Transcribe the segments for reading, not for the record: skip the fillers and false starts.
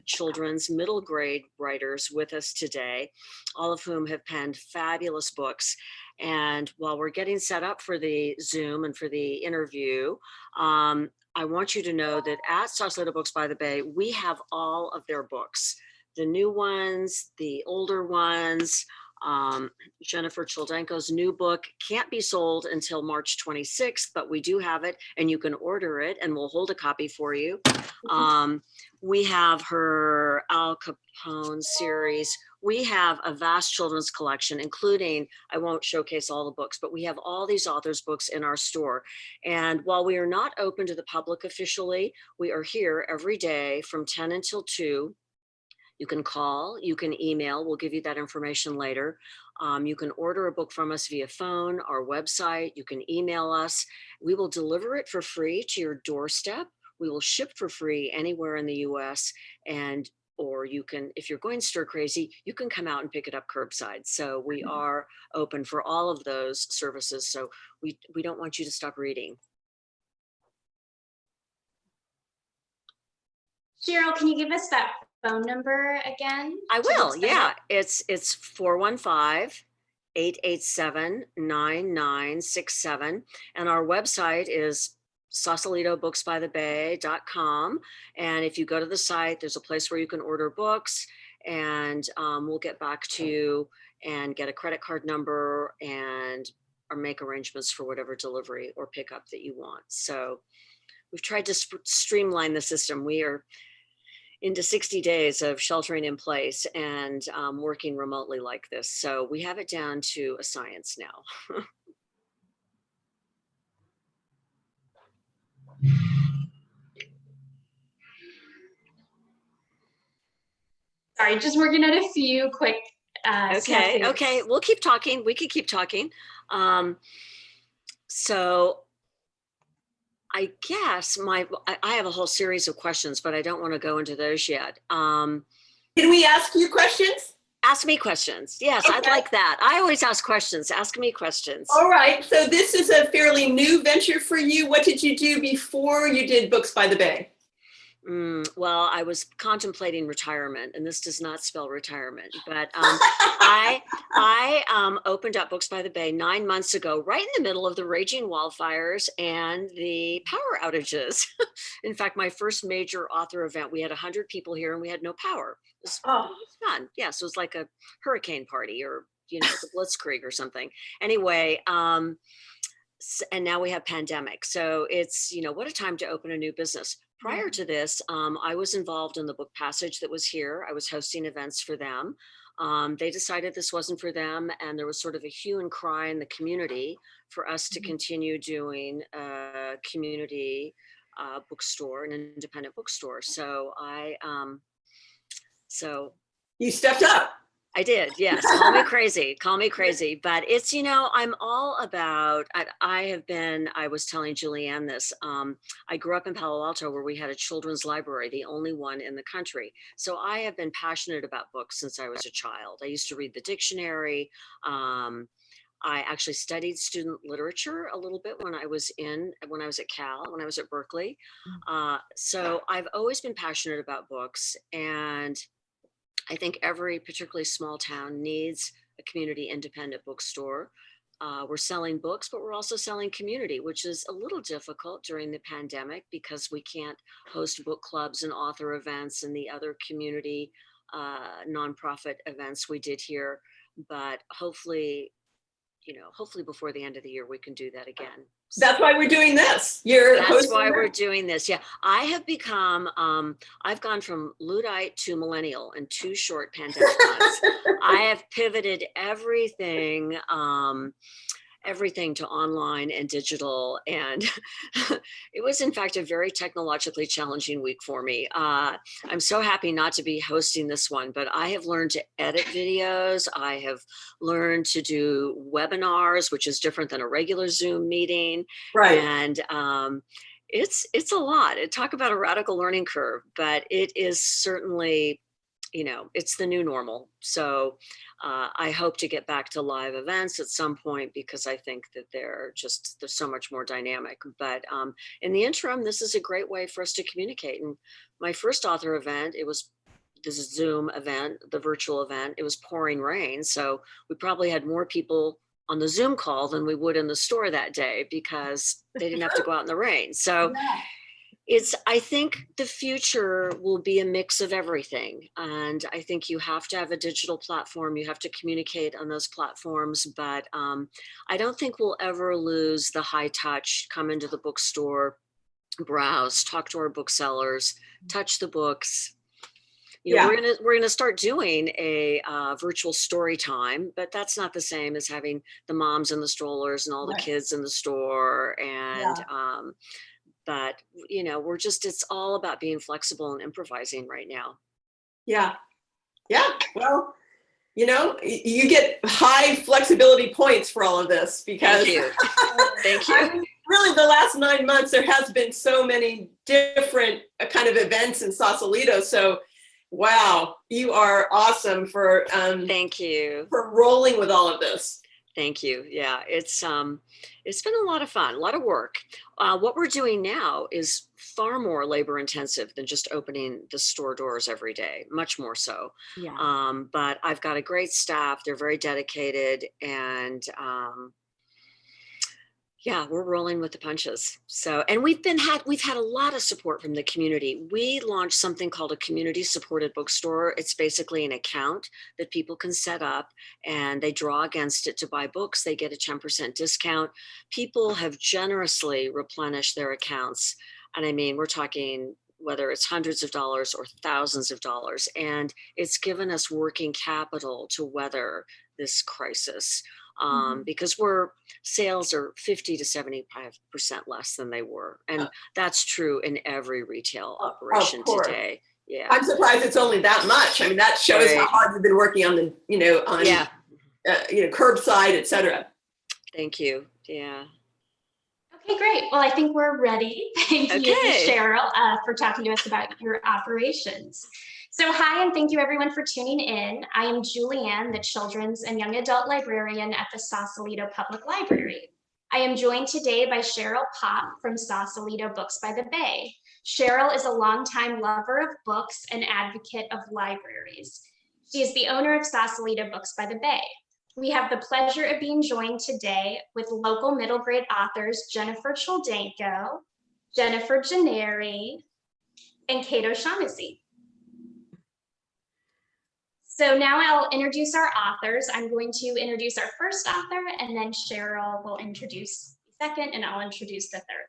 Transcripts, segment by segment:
children's middle grade writers with us today, all of whom have penned fabulous books. And while we're getting set up for the Zoom and for the interview, I want you to know that at Sausalito Books by the Bay, we have all of their books, the new ones, the older ones. Jennifer Choldenko's new book can't be sold until March 26th, but we do have it and you can order it and we'll hold a copy for you. We have her Al Capone series. We have a vast children's collection, including, I won't showcase all the books, but we have all these authors' books in our store. And while we are not open to the public officially, we are here every day from 10 until 2. You can call, you can email, we'll give you that information later. You can order a book from us via phone, our website, you can email us. We will deliver it for free to your doorstep. We will ship for free anywhere in the US, and or you can, if you're going stir crazy, you can come out and pick it up curbside. So we are open for all of those services. So we don't want you to stop reading. Cheryl, can you give us that phone number again? I will, yeah. It's 415-887-9967. And our website is sausalitobooksbythebay.com. And if you go to the site, there's a place where you can order books, and we'll get back to you and get a credit card number and or make arrangements for whatever delivery or pickup that you want. So we've tried to streamline the system. We are into 60 days of sheltering in place and working remotely like this. So we have it down to a science now. Sorry, just working at a few quick. Okay, we'll keep talking. We could keep talking. So I guess I have a whole series of questions, but I don't want to go into those yet. Can we ask you questions? Ask me questions. Yes, okay. I'd like that. I always ask questions. Ask me questions. All right. So this is a fairly new venture for you. What did you do before you did Books by the Bay? Well, I was contemplating retirement, and this does not spell retirement, but I opened up Books by the Bay 9 months ago, right in the middle of the raging wildfires and the power outages. In fact, my first major author event, we had 100 people here and we had no power. It was fun. Yes, it was like a hurricane party or, you know, the Blitzkrieg or something. Anyway, and now we have pandemic. So it's, you know, what a time to open a new business. Prior to this, I was involved in the Book Passage that was here. I was hosting events for them. They decided this wasn't for them, and there was sort of a hue and cry in the community for us to continue doing a community bookstore, an independent bookstore. So you stepped up. I did, yes. Call me crazy. But it's, you know, I'm all about, I was telling Julianne this, I grew up in Palo Alto where we had a children's library, the only one in the country. So I have been passionate about books since I was a child. I used to read the dictionary. I actually studied student literature a little bit when I was at Cal, when I was at Berkeley. So I've always been passionate about books, and I think every particularly small town needs a community independent bookstore. We're selling books, but we're also selling community, which is a little difficult during the pandemic because we can't host book clubs and author events and the other community nonprofit events we did here. But hopefully, you know, hopefully before the end of the year, we can do that again. That's why we're doing this. That's why we're doing this. Yeah, I have become, I've gone from Luddite to millennial in 2 short pandemic months. I have pivoted everything to online and digital. And it was in fact a very technologically challenging week for me. I'm so happy not to be hosting this one, but I have learned to edit videos. I have learned to do webinars, which is different than a regular Zoom meeting. Right. And it's a lot. Talk about a radical learning curve, but it is certainly, you know, it's the new normal. So I hope to get back to live events at some point because I think that they're so much more dynamic. But in the interim, this is a great way for us to communicate. And my first author event, it was this Zoom event, the virtual event. It was pouring rain. So we probably had more people on the Zoom call than we would in the store that day because they didn't have to go out in the rain. So I think the future will be a mix of everything. And I think you have to have a digital platform. You have to communicate on those platforms. But I don't think we'll ever lose the high touch, come into the bookstore, browse, talk to our booksellers, touch the books. You know, we're gonna start doing a virtual story time, but that's not the same as having the moms in the strollers and all the kids in the store. And but you know, it's all about being flexible and improvising right now. Yeah. Well, you know, you get high flexibility points for all of this because Thank you. Thank you. I mean, really the last 9 months, there has been so many different kind of events in Sausalito. So wow, you are awesome for thank you for rolling with all of this. Thank you. Yeah, it's been a lot of fun, a lot of work. What we're doing now is far more labor intensive than just opening the store doors every day, much more so. Yeah. But I've got a great staff. They're very dedicated, and yeah, we're rolling with the punches. So, and we've had a lot of support from the community. We launched something called a community supported bookstore. It's basically an account that people can set up and they draw against it to buy books. They get a 10% discount. People have generously replenished their accounts. And I mean, we're talking whether it's hundreds of dollars or thousands of dollars. And it's given us working capital to weather this crisis. Because sales are 50 to 75% less than they were. And that's true in every retail operation today. Yeah. I'm surprised it's only that much. I mean, that shows how hard you've been working on the, curbside, et cetera. Thank you. Yeah. Okay, great. Well, I think we're ready. Thank you, Cheryl, for talking to us about your operations. So hi, and thank you everyone for tuning in. I am Julianne, the Children's and Young Adult Librarian at the Sausalito Public Library. I am joined today by Cheryl Pop from Sausalito Books by the Bay. Cheryl is a longtime lover of books and advocate of libraries. She is the owner of Sausalito Books by the Bay. We have the pleasure of being joined today with local middle grade authors Jennifer Choldenko, Jennifer Gennari, and Cato Shaughnessy. So now I'll introduce our authors. I'm going to introduce our first author, and then Cheryl will introduce the second, and I'll introduce the third.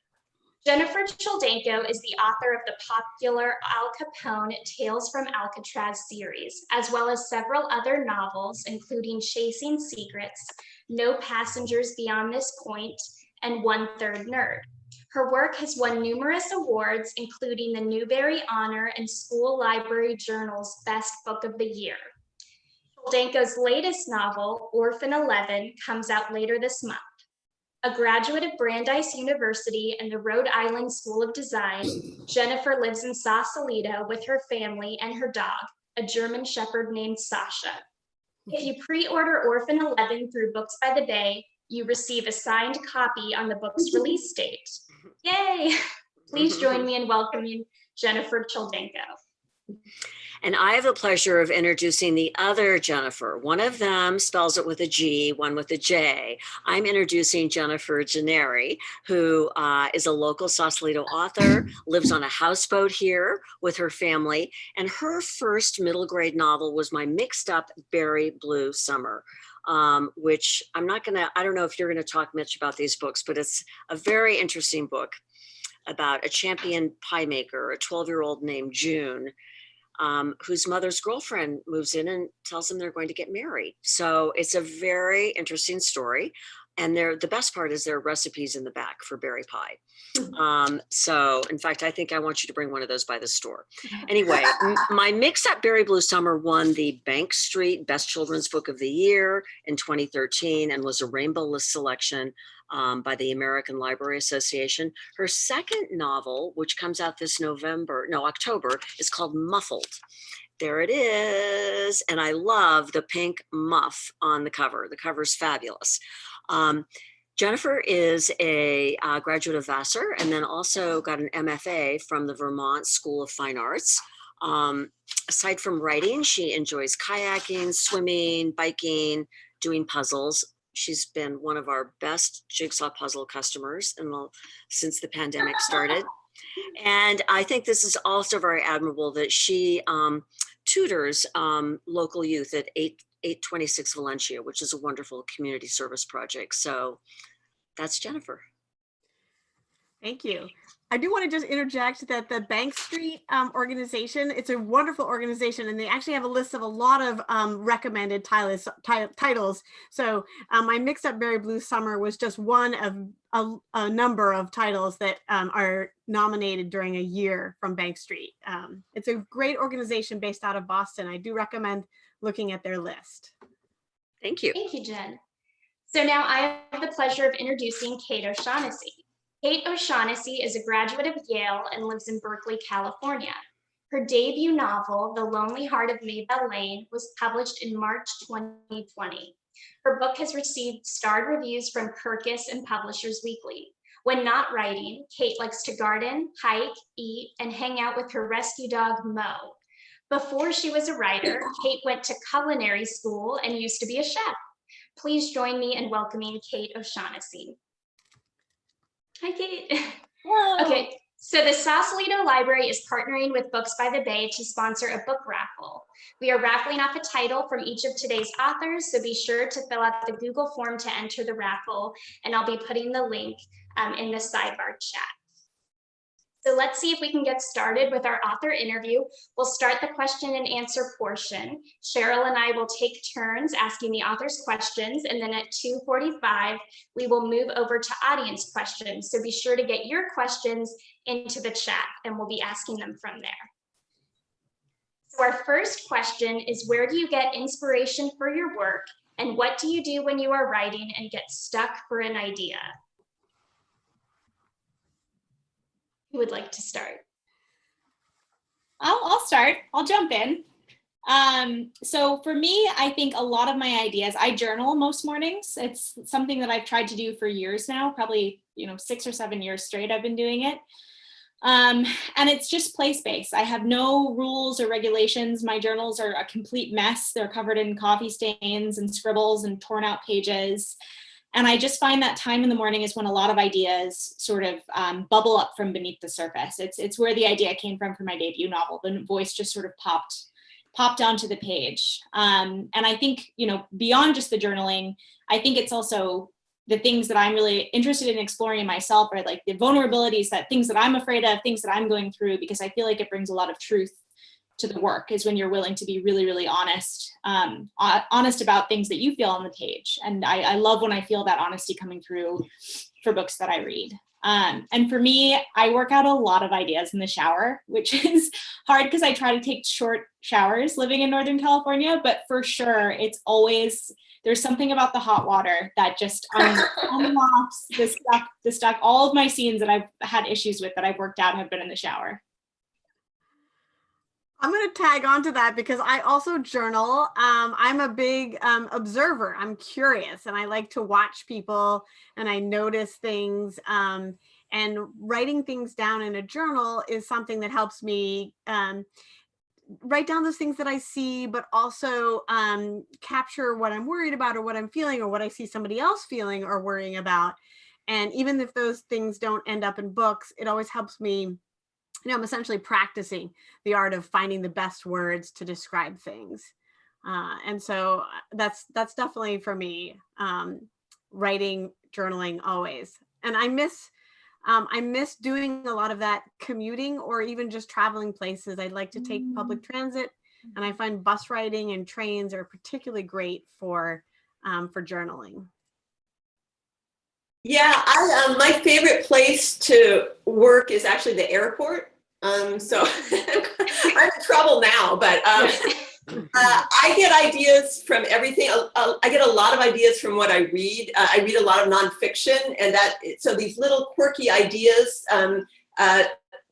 Jennifer Choldenko is the author of the popular Al Capone Tales from Alcatraz series, as well as several other novels, including Chasing Secrets, No Passengers Beyond This Point, and One Third Nerd. Her work has won numerous awards, including the Newbery Honor and School Library Journal's Best Book of the Year. Choldenko's latest novel, Orphan 11, comes out later this month. A graduate of Brandeis University and the Rhode Island School of Design, Jennifer lives in Sausalito with her family and her dog, a German Shepherd named Sasha. If you pre-order Orphan 11 through Books by the Bay, you receive a signed copy on the book's release date. Yay! Please join me in welcoming Jennifer Choldenko. And I have the pleasure of introducing the other Jennifer. One of them spells it with a G, one with a J. I'm introducing Jennifer Gennari, who is a local Sausalito author, lives on a houseboat here with her family. And her first middle grade novel was my mixed up Berry Blue Summer. Which I don't know if you're gonna talk much about these books, but it's a very interesting book about a champion pie maker, a 12-year-old named June, whose mother's girlfriend moves in and tells them they're going to get married. So it's a very interesting story. And the best part is there are recipes in the back for berry pie. So in fact, I think I want you to bring one of those by the store. Anyway, my Mix Up Berry Blue Summer won the Bank Street Best Children's Book of the Year in 2013 and was a Rainbow List selection by the American Library Association. Her second novel, which comes out this October, is called Muffled. There it is. And I love the pink muff on the cover. The cover is fabulous. Jennifer is a graduate of Vassar and then also got an MFA from the Vermont School of Fine Arts. Aside from writing, she enjoys kayaking, swimming, biking, doing puzzles. She's been one of our best jigsaw puzzle customers since the pandemic started. And I think this is also very admirable that she tutors local youth at 826 Valencia, which is a wonderful community service project. So that's Jennifer. Thank you. I do want to just interject that the Bank Street organization, it's a wonderful organization, and they actually have a list of a lot of recommended titles. So my Mixed Up Berry Blue Summer was just one of a number of titles that are nominated during a year from Bank Street. It's a great organization based out of Boston. I do recommend looking at their list. Thank you. Thank you, Jen. So now I have the pleasure of introducing Kate O'Shaughnessy. Kate O'Shaughnessy is a graduate of Yale and lives in Berkeley, California. Her debut novel, The Lonely Heart of Maybelle Lane, was published in March 2020. Her book has received starred reviews from Kirkus and Publishers Weekly. When not writing, Kate likes to garden, hike, eat, and hang out with her rescue dog, Mo. Before she was a writer, Kate went to culinary school and used to be a chef. Please join me in welcoming Kate O'Shaughnessy. Hi, Kate. Hello. Okay, so the Sausalito Library is partnering with Books by the Bay to sponsor a book raffle. We are raffling off a title from each of today's authors, so be sure to fill out the Google form to enter the raffle, and I'll be putting the link in the sidebar chat. So let's see if we can get started with our author interview. We'll start the question and answer portion. Cheryl and I will take turns asking the authors questions, and then at 2:45, we will move over to audience questions. So be sure to get your questions into the chat, and we'll be asking them from there. So our first question is, where do you get inspiration for your work, and what do you do when you are writing and get stuck for an idea? Who would like to start? I'll start. I'll jump in. So for me, I think a lot of my ideas, I journal most mornings. It's something that I've tried to do for years now, probably 6 or 7 years straight I've been doing it. And it's just place-based. I have no rules or regulations. My journals are a complete mess. They're covered in coffee stains and scribbles and torn out pages. And I just find that time in the morning is when a lot of ideas sort of bubble up from beneath the surface. It's where the idea came from for my debut novel. The voice just sort of popped onto the page. And I think, beyond just the journaling, I think it's also the things that I'm really interested in exploring in myself, are like the vulnerabilities, things that I'm afraid of, things that I'm going through, because I feel like it brings a lot of truth to the work, is when you're willing to be really, really honest about things that you feel on the page. And I love when I feel that honesty coming through for books that I read. And for me, I work out a lot of ideas in the shower, which is hard because I try to take short showers living in Northern California, but for sure, there's something about the hot water that just unlocks the stuff. All of my scenes that I've had issues with that I've worked out have been in the shower. I'm going to tag on to that because I also journal. I'm a big observer. I'm curious and I like to watch people and I notice things. And writing things down in a journal is something that helps me write down those things that I see, but also capture what I'm worried about or what I'm feeling or what I see somebody else feeling or worrying about. And even if those things don't end up in books, it always helps me. I'm essentially practicing the art of finding the best words to describe things. And so that's definitely for me, writing, journaling always. And I miss doing a lot of that commuting or even just traveling places. I'd like to take public transit, and I find bus riding and trains are particularly great for journaling. Yeah, my favorite place to work is actually the airport. So I'm in trouble now, but I get ideas from everything. I get a lot of ideas from what I read. I read a lot of nonfiction, and so these little quirky ideas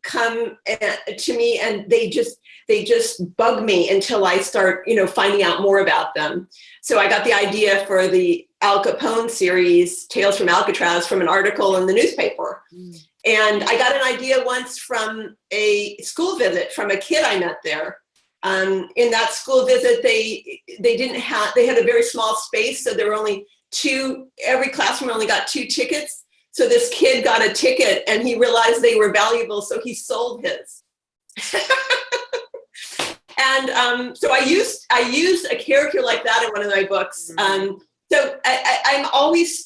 come to me, and they just bug me until I start, finding out more about them. So I got the idea for the Al Capone series, Tales from Alcatraz, from an article in the newspaper. And I got an idea once from a school visit from a kid I met there. In that school visit, they had a very small space, so there were only every classroom only got 2 tickets. So this kid got a ticket and he realized they were valuable, so he sold his. And so I used a character like that in one of my books. So I'm always,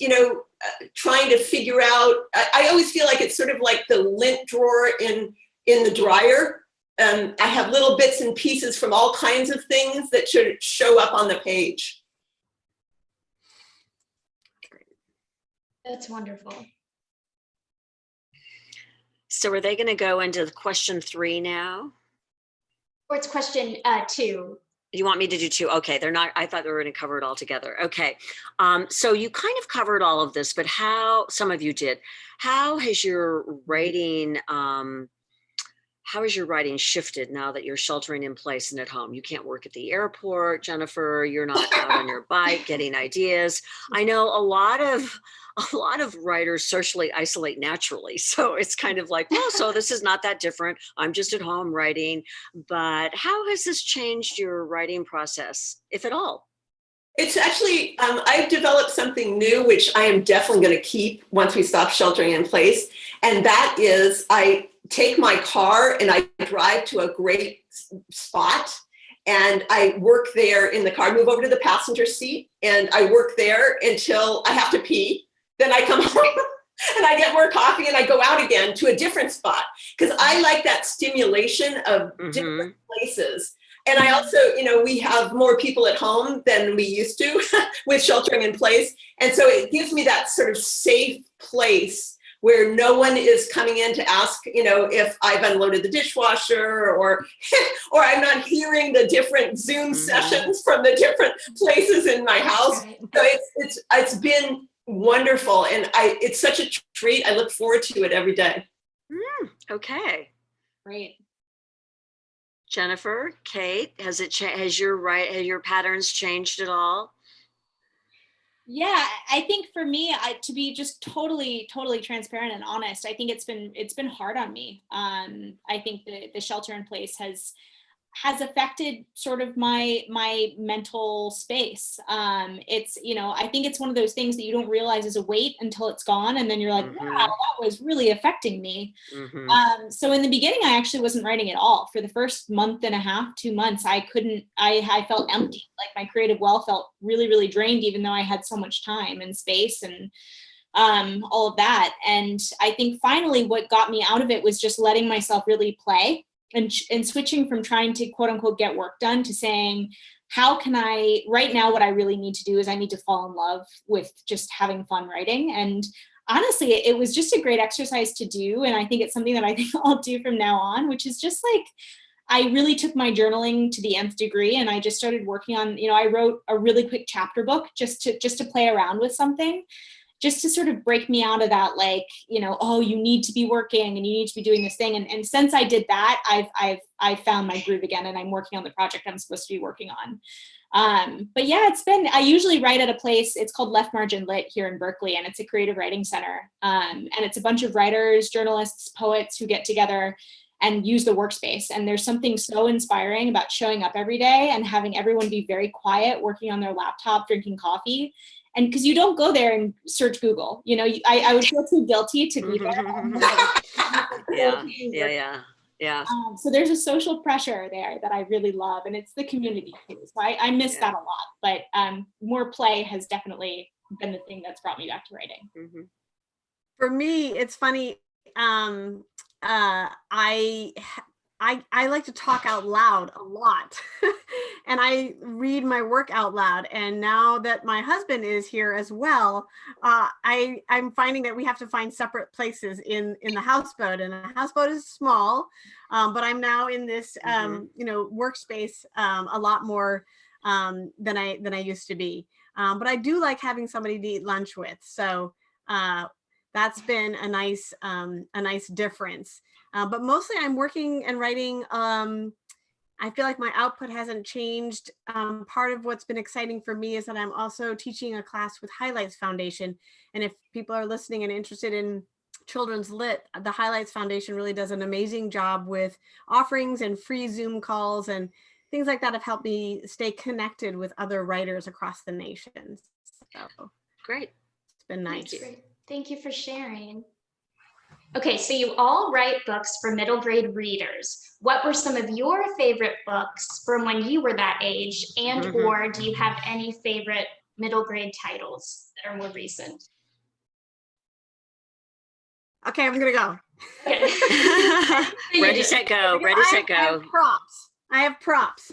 trying to figure out. I always feel like it's sort of like the lint drawer in the dryer. I have little bits and pieces from all kinds of things that should show up on the page. That's wonderful. So are they going to go into question 3 now? Or it's question 2. You want me to do 2? Okay, they're not, I thought they were going to cover it all together. Okay, so you kind of covered all of this, but some of you did. How has your writing, shifted now that you're sheltering in place and at home? You can't work at the airport, Jennifer. You're not out on your bike getting ideas. I know a lot of writers socially isolate naturally. So it's kind of like, oh, so this is not that different. I'm just at home writing. But how has this changed your writing process, if at all? It's actually, I've developed something new, which I am definitely going to keep once we stop sheltering in place. And that is, I take my car and I drive to a great spot and I work there in the car, move over to the passenger seat, and I work there until I have to pee. Then I come home and I get more coffee and I go out again to a different spot because I like that stimulation of different places. And I also, we have more people at home than we used to with sheltering in place. And so it gives me that sort of safe place where no one is coming in to ask, if I've unloaded the dishwasher or I'm not hearing the different Zoom sessions from the different places in my house. Right. So it's been wonderful. And it's such a treat. I look forward to it every day. Okay. Great. Jennifer, Kate, has your patterns changed at all? Yeah, I think for me, to be just totally transparent and honest, I think it's been hard on me. I think the shelter in place has affected sort of my mental space. It's, I think it's one of those things that you don't realize is a weight until it's gone. And then you're like, wow, that was really affecting me. So in the beginning, I actually wasn't writing at all. For the first month and a half, 2 months, I felt empty. Like my creative well felt really, really drained, even though I had so much time and space and all of that. And I think finally what got me out of it was just letting myself really play. And switching from trying to quote unquote get work done to saying, how can I, right now, what I really need to do is I need to fall in love with just having fun writing. And honestly, it was just a great exercise to do. And I think it's something that I think I'll do from now on, which is just like, I really took my journaling to the nth degree. And I just started working on, I wrote a really quick chapter book just to play around with something, just to sort of break me out of that, like, oh, you need to be working and you need to be doing this thing. And since I did that, I've found my groove again and I'm working on the project I'm supposed to be working on. But yeah, I usually write at a place, it's called Left Margin Lit here in Berkeley, and it's a creative writing center. And it's a bunch of writers, journalists, poets who get together and use the workspace. And there's something so inspiring about showing up every day and having everyone be very quiet, working on their laptop, drinking coffee. And because you don't go there and search Google, I would feel too guilty to be there. Yeah. So there's a social pressure there that I really love, and it's the community too. So I miss that a lot, but more play has definitely been the thing that's brought me back to writing. For me, it's funny. I like to talk out loud a lot and I read my work out loud. And now that my husband is here as well, I'm finding that we have to find separate places in the houseboat, and the houseboat is small, but I'm now in this, workspace a lot more than I used to be. But I do like having somebody to eat lunch with. So that's been a nice difference. But mostly I'm working and writing. I feel like my output hasn't changed. Part of what's been exciting for me is that I'm also teaching a class with Highlights Foundation. And if people are listening and interested in Children's Lit, the Highlights Foundation really does an amazing job with offerings and free Zoom calls and things like that have helped me stay connected with other writers across the nation. So Great. it's been nice. That's great. Thank you for sharing. Okay, so you all write books for middle grade readers. What were some of your favorite books from when you were that age? And or do you have any favorite middle grade titles that are more recent? Okay, I'm gonna go. Okay. Ready, set, go. Ready, set, I have go. props. I have props.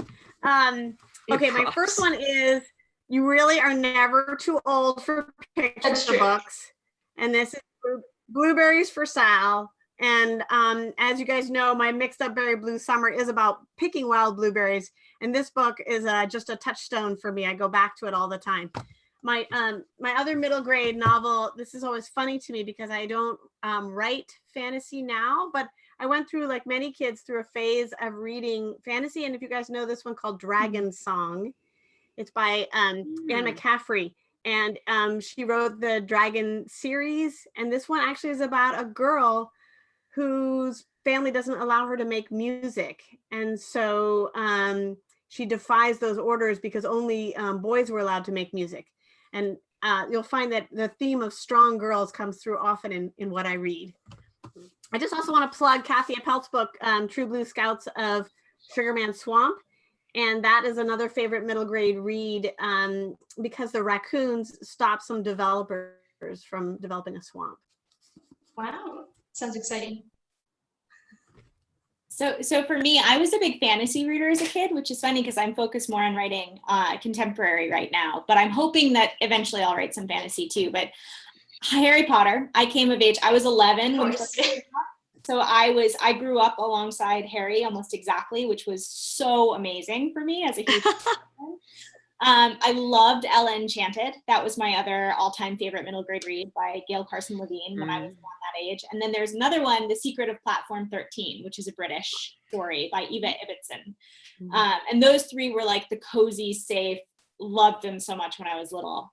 Okay, my Props. first one is You Really Are Never Too Old for That's Picture true. Books. And this is Blueberries for Sal. And as you guys know, my Mixed Up Berry Blue Summer is about picking wild blueberries. And this book is just a touchstone for me. I go back to it all the time. My other middle grade novel, this is always funny to me because I don't write fantasy now, but I went through, like many kids, through a phase of reading fantasy. And if you guys know this one called Dragon Song, it's by Anne McCaffrey. And she wrote the Dragon series. And this one actually is about a girl whose family doesn't allow her to make music. And so she defies those orders because only boys were allowed to make music. And you'll find that the theme of strong girls comes through often in what I read. I just also want to plug Kathy Appelt's book, True Blue Scouts of Sugarman Swamp. And that is another favorite middle grade read because the raccoons stop some developers from developing a swamp. Wow, sounds exciting. So for me, I was a big fantasy reader as a kid, which is funny because I'm focused more on writing contemporary right now, but I'm hoping that eventually I'll write some fantasy too. But Harry Potter, I came of age, I was 11 when so I grew up alongside Harry almost exactly, which was so amazing for me as a huge fan. I loved Ella Enchanted. That was my other all-time favorite middle grade read by Gail Carson Levine when I was around that age. And then there's another one, The Secret of Platform 13, which is a British story by Eva Ibbotson. And those three were like the cozy, safe, loved them so much when I was little.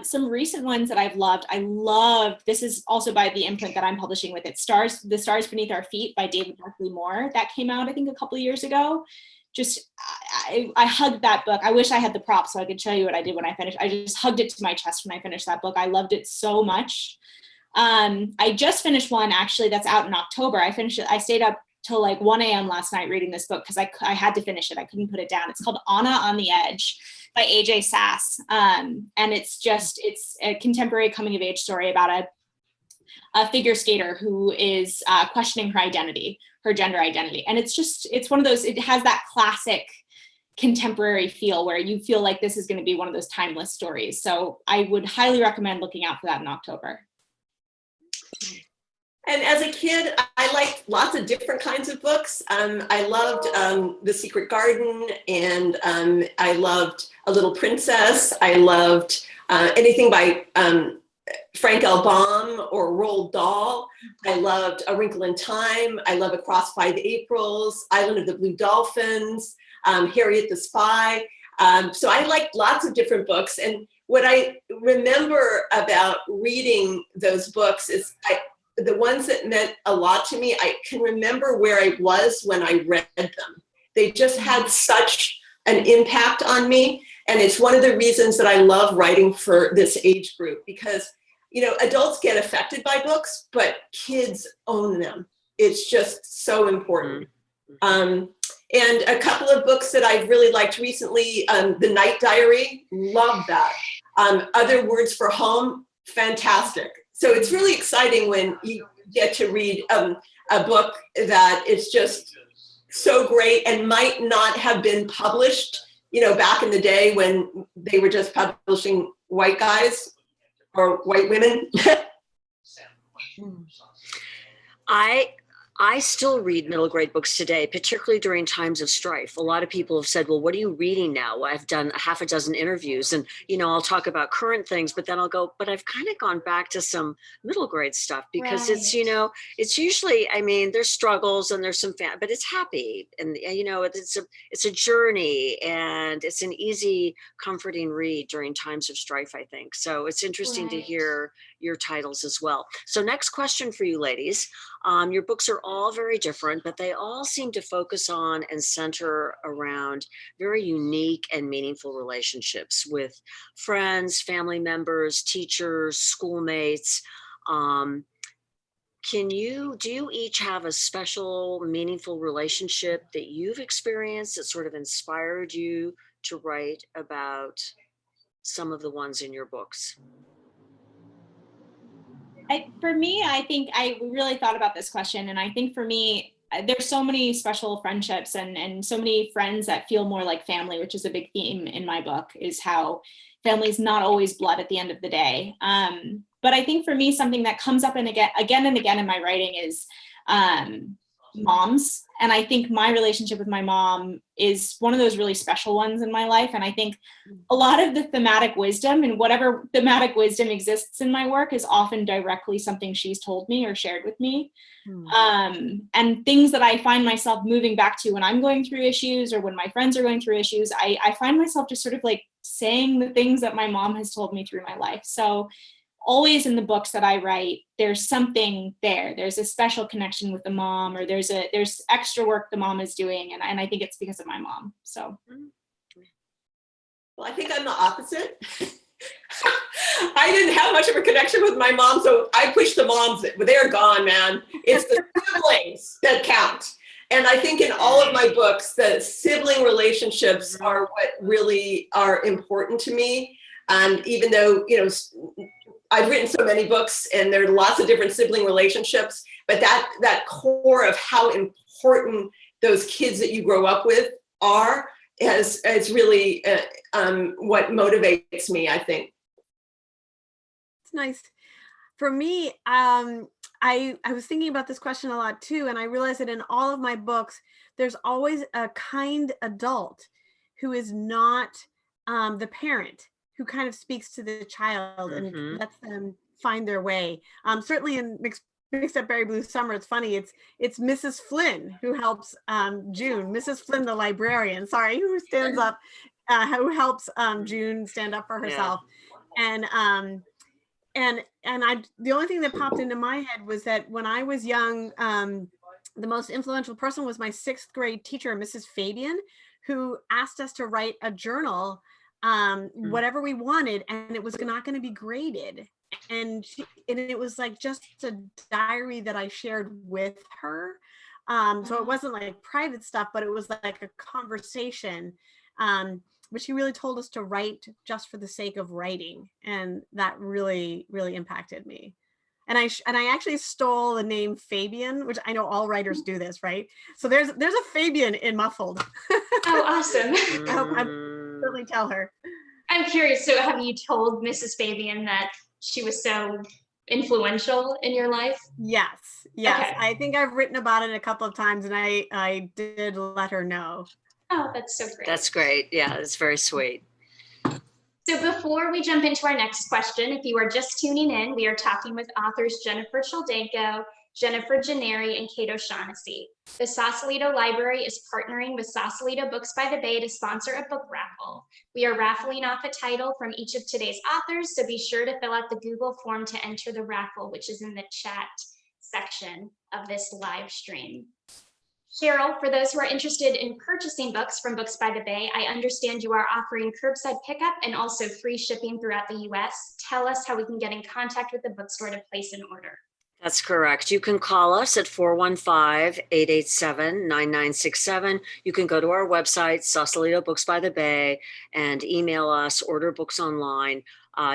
Some recent ones that I've loved, this is also by the imprint that I'm publishing with it, The Stars Beneath Our Feet by David Berkeley Moore. That came out, I think, a couple of years ago. Just, I hugged that book. I wish I had the props so I could show you what I did when I finished. I just hugged it to my chest when I finished that book. I loved it so much. I just finished one actually that's out in October. I finished it. I stayed up till like 1 a.m. last night reading this book because I had to finish it. I couldn't put it down. It's called Anna on the Edge by AJ Sass. And it's a contemporary coming of age story about a figure skater who is questioning her gender identity. And it's one of those, it has that classic contemporary feel where you feel like this is going to be one of those timeless stories. So I would highly recommend looking out for that in October. And as a kid, I liked lots of different kinds of books. I loved The Secret Garden, and I loved A Little Princess. I loved anything by Frank L. Baum or Roald Dahl. I loved A Wrinkle in Time. I love Across 5 Aprils, Island of the Blue Dolphins, Harriet the Spy. So I liked lots of different books. And what I remember about reading those books is the ones that meant a lot to me, I can remember where I was when I read them. They just had such an impact on me. And it's one of the reasons that I love writing for this age group because, adults get affected by books, but kids own them. It's just so important. And a couple of books that I've really liked recently, The Night Diary, love that. Other Words for Home, fantastic. So it's really exciting when you get to read a book that is just so great and might not have been published, back in the day when they were just publishing white guys or white women. I still read middle grade books today, particularly during times of strife. A lot of people have said, well, what are you reading now? Well, I've done half a dozen interviews and, I'll talk about current things, but then I'll go, but I've kind of gone back to some middle grade stuff because it's, it's usually, there's struggles and there's some but it's happy. And, it's a journey and it's an easy, comforting read during times of strife, I think. So it's interesting to hear your titles as well. So next question for you ladies. Your books are all very different, but they all seem to focus on and center around very unique and meaningful relationships with friends, family members, teachers, schoolmates. Do you each have a special, meaningful relationship that you've experienced that sort of inspired you to write about some of the ones in your books? For me, I think I really thought about this question, and I think for me, there's so many special friendships and so many friends that feel more like family, which is a big theme in my book, is how family is not always blood at the end of the day. But I think for me, something that comes up and again and again in my writing is moms. And I think my relationship with my mom is one of those really special ones in my life. And I think a lot of the thematic wisdom and whatever thematic wisdom exists in my work is often directly something she's told me or shared with me. And things that I find myself moving back to when I'm going through issues or when my friends are going through issues, I find myself just sort of like saying the things that my mom has told me through my life. So always in the books that I write, there's something there. There's a special connection with the mom, or there's extra work the mom is doing. And I think it's because of my mom. So. Well, I think I'm the opposite. I didn't have much of a connection with my mom, so I push the moms. They're gone, man. It's the siblings that count. And I think in all of my books, the sibling relationships are what really are important to me. And even though, I've written so many books and there are lots of different sibling relationships, but that core of how important those kids that you grow up with are is really what motivates me, I think. It's nice. For me, I was thinking about this question a lot too, and I realized that in all of my books, there's always a kind adult who is not the parent, who kind of speaks to the child and lets them find their way. Certainly in Mixed Up Berry Blue Summer, it's funny, it's Mrs. Flynn who helps June, Mrs. Flynn, the librarian, who stands up, who helps June stand up for herself. Yeah. And the only thing that popped into my head was that when I was young, the most influential person was my 6th grade teacher, Mrs. Fabian, who asked us to write a journal, whatever we wanted, and it was not going to be graded. And it was like just a diary that I shared with her. So it wasn't like private stuff, but it was like a conversation. But she really told us to write just for the sake of writing. And that really, really impacted me. And I actually stole the name Fabian, which I know all writers do this, right? So there's a Fabian in Muffled. Oh, awesome. I'll certainly tell her. I'm curious, so have you told Mrs. Fabian that she was so influential in your life? Yes. Okay. I think I've written about it a couple of times, and I did let her know. Oh, that's so great. That's great. Yeah, it's very sweet. So before we jump into our next question, if you are just tuning in, we are talking with authors Jennifer Choldenko, Jennifer Gennari, and Kate O'Shaughnessy. The Sausalito Library is partnering with Sausalito Books by the Bay to sponsor a book raffle. We are raffling off a title from each of today's authors, so be sure to fill out the Google form to enter the raffle, which is in the chat section of this live stream. Cheryl, for those who are interested in purchasing books from Books by the Bay, I understand you are offering curbside pickup and also free shipping throughout the US. Tell us how we can get in contact with the bookstore to place an order. That's correct. You can call us at 415-887-9967. You can go to our website, Sausalito Books by the Bay, and email us, order books online.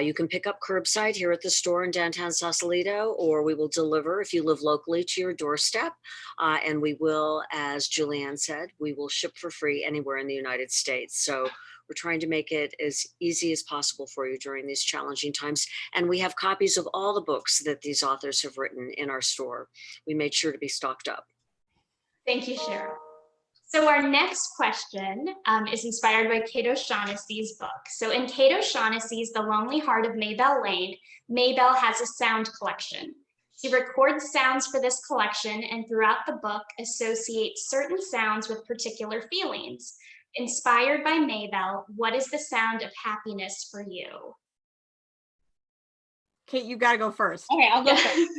You can pick up curbside here at the store in downtown Sausalito, or we will deliver if you live locally to your doorstep. And we will, as Julianne said, we will ship for free anywhere in the United States. So we're trying to make it as easy as possible for you during these challenging times. And we have copies of all the books that these authors have written in our store. We made sure to be stocked up. Thank you, Cheryl. So our next question is inspired by Kate O'Shaughnessy's book. So in Kate O'Shaughnessy's The Lonely Heart of Maybelle Lane, Maybelle has a sound collection. She records sounds for this collection and throughout the book associates certain sounds with particular feelings. Inspired by Maybelle, what is the sound of happiness for you? Kate, you got to go first. Okay, I'll go first.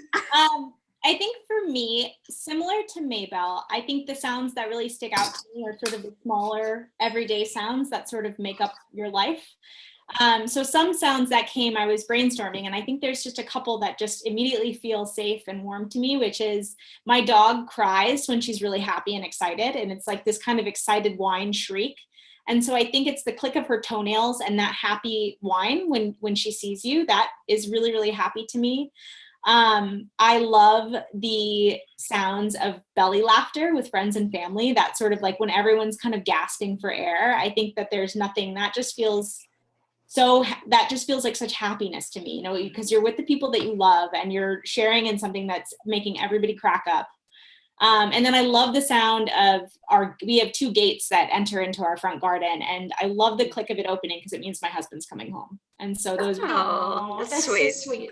I think for me, similar to Maybell, I think the sounds that really stick out to me are sort of the smaller everyday sounds that sort of make up your life. So some sounds that came, I was brainstorming, and I think there's just a couple that just immediately feel safe and warm to me, which is my dog cries when she's really happy and excited. And it's like this kind of excited whine shriek. And so I think it's the click of her toenails and that happy whine when she sees you, that is really, really happy to me. I love the sounds of belly laughter with friends and family. That sort of like when everyone's kind of gasping for air. I think that there's nothing that just feels like such happiness to me, you know, because you're with the people that you love and you're sharing in something that's making everybody crack up. And then I love the sound of we have 2 gates that enter into our front garden, and I love the click of it opening because it means my husband's coming home. And so those Oh, are that's sweet. So sweet.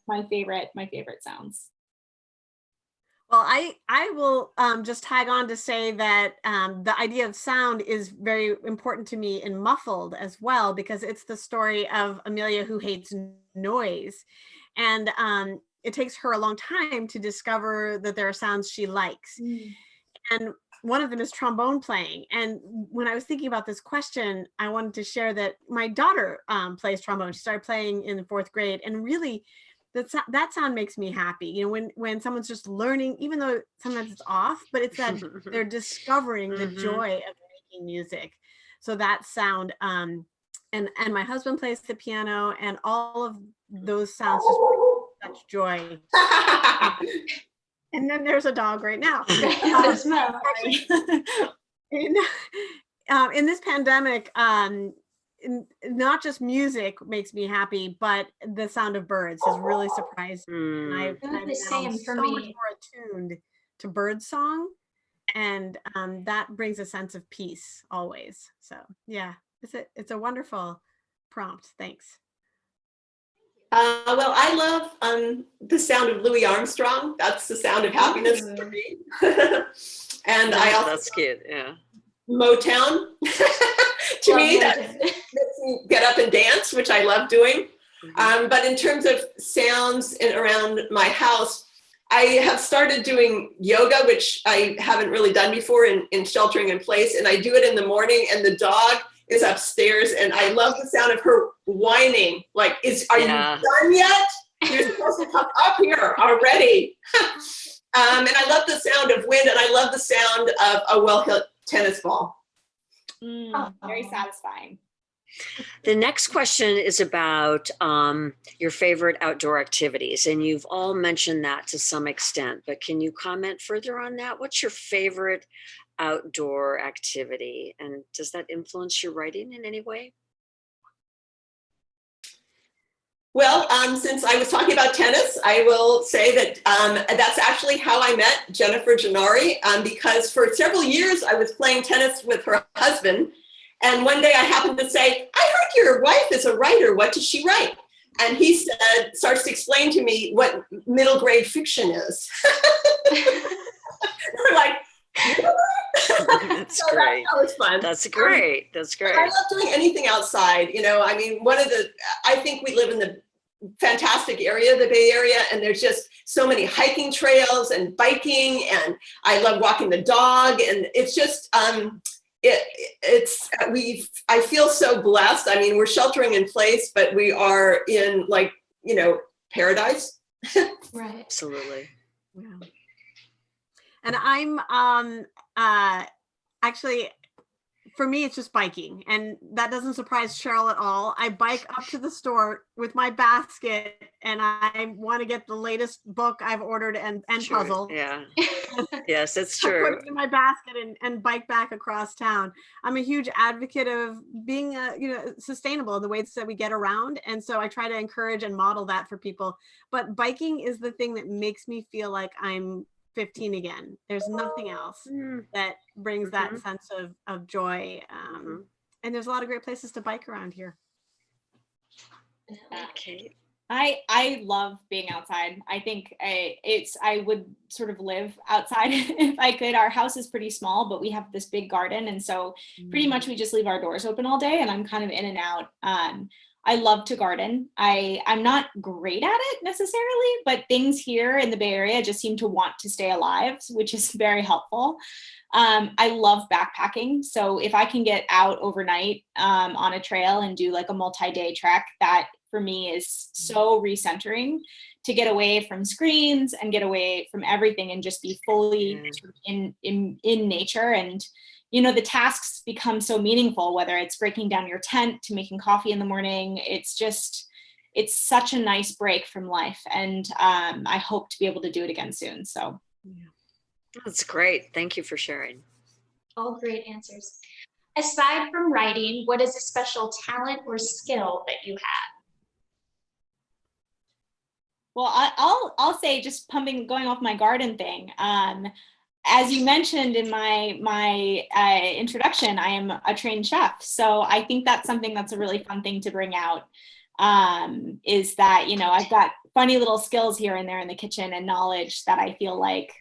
my favorite sounds. Well, I will just tag on to say that the idea of sound is very important to me in Muffled as well, because it's the story of Amelia who hates noise. And it takes her a long time to discover that there are sounds she likes. And one of them is trombone playing. And when I was thinking about this question, I wanted to share that my daughter plays trombone. She started playing in the 4th grade, and really that sound makes me happy. You know, when someone's just learning, even though sometimes it's off, but it's that they're discovering the joy of making music. So that sound, and my husband plays the piano, and all of those sounds just bring such joy. And then there's a dog right now. In this pandemic, not just music makes me happy, but the sound of birds has really surprised me. And I've the same now for so much me. more attuned to bird song, and that brings a sense of peace always. So yeah, it's a wonderful prompt. Thanks. Well, I love the sound of Louis Armstrong. That's the sound of happiness for me. And I also that's cute. Yeah. Motown. To me, that makes me get up and dance, which I love doing. But in terms of sounds in around my house, I have started doing yoga, which I haven't really done before in sheltering in place. And I do it in the morning, and the dog is upstairs, and I love the sound of her whining. Like, are you done yet? You're supposed to come up here already. And I love the sound of wind, and I love the sound of a well-hit tennis ball. Very satisfying. The next question is about your favorite outdoor activities, and you've all mentioned that to some extent, but can you comment further on that? What's your favorite outdoor activity, and does that influence your writing in any way? Well, since I was talking about tennis, I will say that that's actually how I met Jennifer Gennari, because for several years I was playing tennis with her husband. And one day I happened to say, I heard your wife is a writer. What does she write? And he starts to explain to me what middle grade fiction is. We're like, That's so great. That was fun. That's great. That's great. I love doing anything outside. You know, I mean, I think we live in the fantastic area, the Bay Area, and there's just so many hiking trails and biking, and I love walking the dog, and it's just, I feel so blessed. I mean, we're sheltering in place, but we are in, like, you know, paradise. Right. Absolutely. Yeah. And I'm actually, for me, it's just biking, and that doesn't surprise Cheryl at all. I bike up to the store with my basket, and I want to get the latest book I've ordered and Sure. puzzle. Yeah. Yes, it's I true. put it in my basket and bike back across town. I'm a huge advocate of being, sustainable in the ways that we get around, and so I try to encourage and model that for people. But biking is the thing that makes me feel like I'm 15 again. There's nothing else that brings that sense of joy. And there's a lot of great places to bike around here. Okay. I love being outside. I think I would sort of live outside if I could. Our house is pretty small, but we have this big garden, and so pretty much we just leave our doors open all day, and I'm kind of in and out. I love to garden. I'm not great at it necessarily, but things here in the Bay Area just seem to want to stay alive, which is very helpful. I love backpacking. So if I can get out overnight on a trail and do like a multi-day trek, that for me is so recentering, to get away from screens and get away from everything and just be fully in nature. And the tasks become so meaningful, whether it's breaking down your tent to making coffee in the morning. It's such a nice break from life. And I hope to be able to do it again soon. So. Yeah. That's great. Thank you for sharing. All great answers. Aside from writing, what is a special talent or skill that you have? Well, I'll say, just going off my garden thing. As you mentioned in my introduction, I am a trained chef. So I think that's something that's a really fun thing to bring out, is that, I've got funny little skills here and there in the kitchen and knowledge that I feel like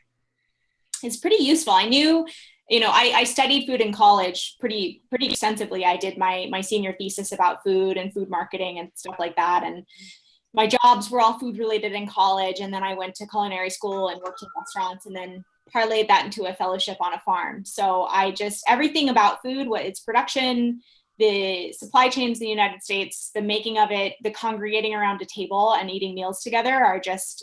is pretty useful. I knew, I studied food in college pretty extensively. I did my senior thesis about food and food marketing and stuff like that. And my jobs were all food related in college. And then I went to culinary school and worked in restaurants, and then parlayed that into a fellowship on a farm. So everything about food, what its production, the supply chains in the United States, the making of it, the congregating around a table and eating meals together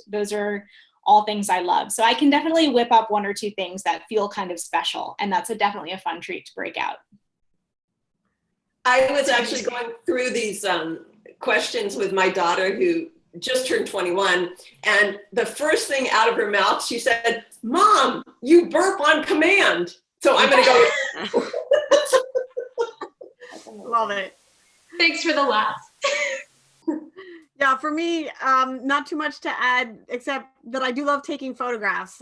those are all things I love. So I can definitely whip up one or two things that feel kind of special. And that's definitely a fun treat to break out. I was actually going through these questions with my daughter, who just turned 21. And the first thing out of her mouth, she said, "Mom, you burp on command." So I'm going to go. Love it. Thanks for the laugh. Yeah, for me, not too much to add, except that I do love taking photographs.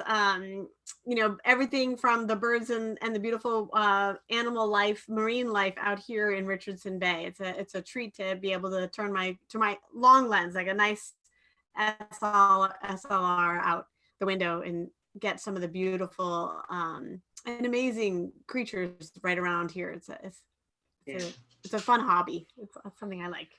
Everything from the birds and the beautiful animal life, marine life out here in Richardson Bay. It's a treat to be able to turn my long lens, like a nice SLR out the window, and get some of the beautiful and amazing creatures right around here. It's a fun hobby. It's something I like.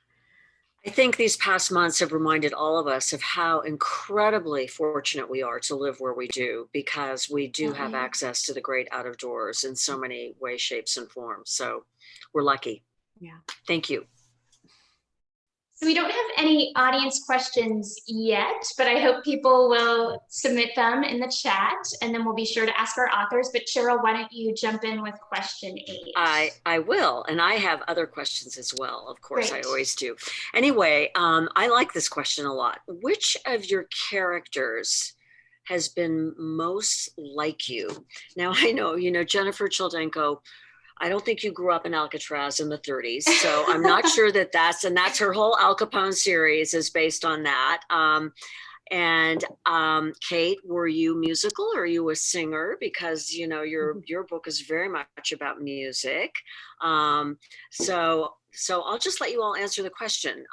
I think these past months have reminded all of us of how incredibly fortunate we are to live where we do, because we do have access to the great out of doors in so many ways, shapes, and forms. So we're lucky. Yeah. Thank you. So we don't have any audience questions yet, but I hope people will submit them in the chat, and then we'll be sure to ask our authors. But Cheryl, why don't you jump in with question 8? I will, and I have other questions as well. Of course, Great. I always do. Anyway, I like this question a lot. Which of your characters has been most like you? Now, I know, Jennifer Choldenko, I don't think you grew up in Alcatraz in the 30s, so I'm not sure that's her whole Al Capone series is based on that. Kate, were you musical, or are you a singer? Because, your book is very much about music. So I'll just let you all answer the question.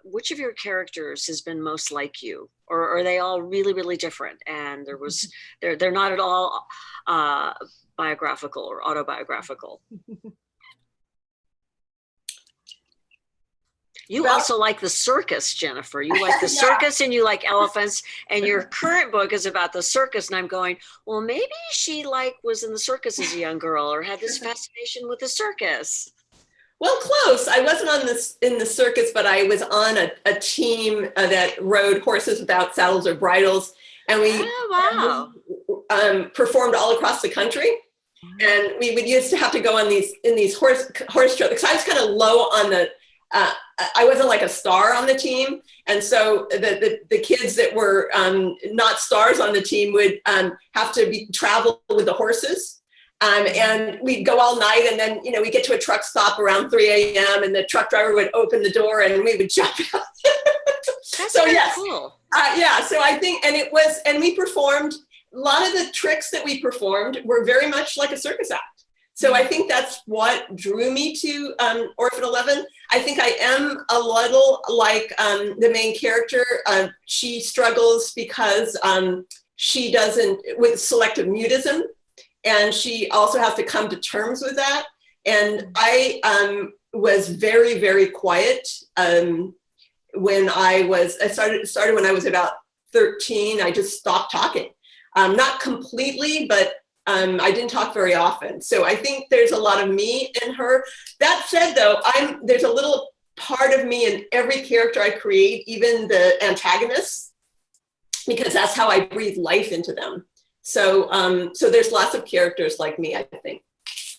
Which of your characters has been most like you, or are they all really, really different? And they're not at all biographical or autobiographical. You also like the circus, Jennifer. You like the circus and you like elephants, and your current book is about the circus. And I'm going, well, maybe she was in the circus as a young girl, or had this fascination with the circus. Well, close. I wasn't in the circus, but I was on a team that rode horses without saddles or bridles, and we performed all across the country. And we would used to have to go on these horse trips, because I was kind of low on the. I wasn't like a star on the team, and so the kids that were not stars on the team would have to travel with the horses. And we'd go all night, and then, we get to a truck stop around 3 a.m. and the truck driver would open the door and we would jump out. That's so really yes, cool. So I think, and we performed, a lot of the tricks that we performed were very much like a circus act. So I think that's what drew me to Orphan 11. I think I am a little like the main character. She struggles because she doesn't, with selective mutism. And she also has to come to terms with that. And I was very, very quiet. When I started when I was about 13. I just stopped talking. Not completely, but I didn't talk very often. So I think there's a lot of me in her. That said, though, there's a little part of me in every character I create, even the antagonists, because that's how I breathe life into them. So there's lots of characters like me, I think.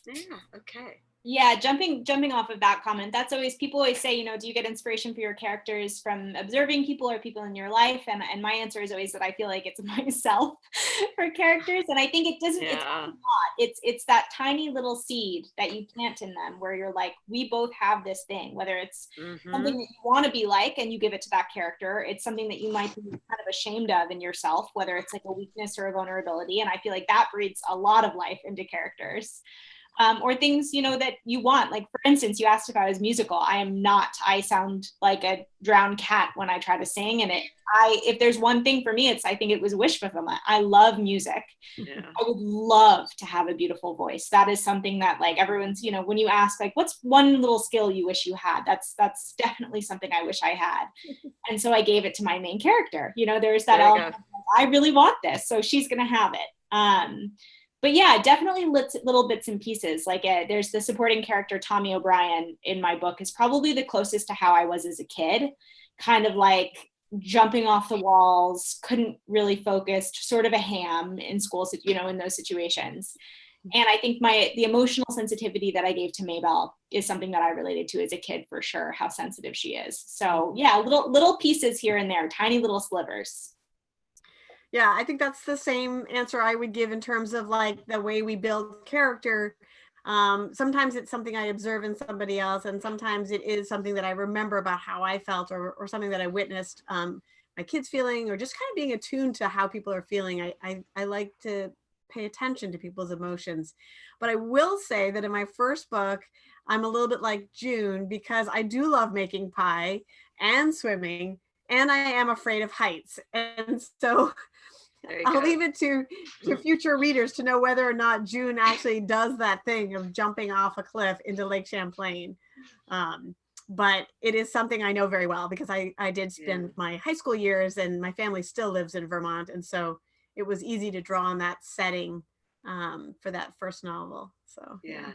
Yeah, okay. Yeah, jumping off of that comment, that's always, people always say, you know, do you get inspiration for your characters from observing people or people in your life? And my answer is always that I feel like it's myself for characters. And I think it doesn't, it's that tiny little seed that you plant in them where you're like, we both have this thing, whether it's something that you want to be like and you give it to that character, it's something that you might be kind of ashamed of in yourself, whether it's like a weakness or a vulnerability. And I feel like that breathes a lot of life into characters. Or things, you know, that you want. Like, for instance, you asked if I was musical. I am not. I sound like a drowned cat when I try to sing. And if there's one thing for me, I think it was wish fulfillment. I love music. Yeah. I would love to have a beautiful voice. That is something that, like, everyone's, you know, when you ask, like, what's one little skill you wish you had? That's definitely something I wish I had. And so I gave it to my main character. You know, there's that element of, I really want this, so she's going to have it. But yeah, definitely little bits and pieces. Like there's the supporting character, Tommy O'Brien, in my book is probably the closest to how I was as a kid, kind of like jumping off the walls, couldn't really focus, sort of a ham in school, you know, in those situations. And I think the emotional sensitivity that I gave to Maybelle is something that I related to as a kid for sure, how sensitive she is. So yeah, little pieces here and there, tiny little slivers. Yeah, I think that's the same answer I would give in terms of like the way we build character. Sometimes it's something I observe in somebody else, and sometimes it is something that I remember about how I felt, or something that I witnessed my kids feeling, or just kind of being attuned to how people are feeling. I like to pay attention to people's emotions. But I will say that in my first book, I'm a little bit like June, because I do love making pie and swimming, and I am afraid of heights. And so I'll leave it to future readers to know whether or not June actually does that thing of jumping off a cliff into Lake Champlain. But it is something I know very well, because I did spend my high school years, and my family still lives in Vermont. And so it was easy to draw on that setting for that first novel. So yeah,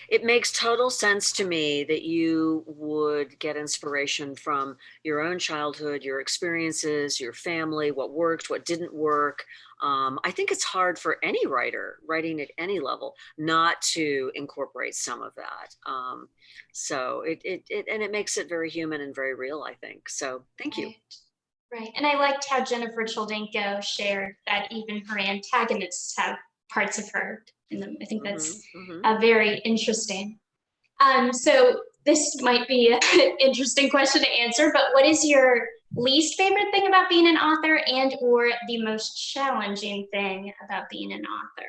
it makes total sense to me that you would get inspiration from your own childhood, your experiences, your family, what worked, what didn't work. I think it's hard for any writer writing at any level not to incorporate some of that. So it makes it very human and very real, I think. So thank you. Right. And I liked how Jennifer Choldenko shared that even her antagonists have parts of her in them. I think that's very interesting. So this might be an interesting question to answer, but what is your least favorite thing about being an author, and or the most challenging thing about being an author?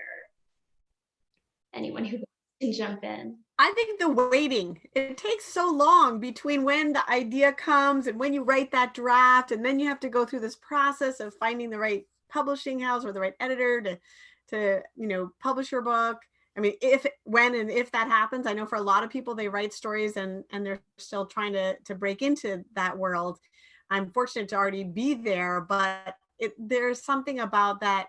Anyone who can jump in. I think the waiting. It takes so long between when the idea comes and when you write that draft, and then you have to go through this process of finding the right publishing house or the right editor to you know, publish your book. I mean, when and if that happens, I know for a lot of people, they write stories and they're still trying to break into that world. I'm fortunate to already be there, but there's something about that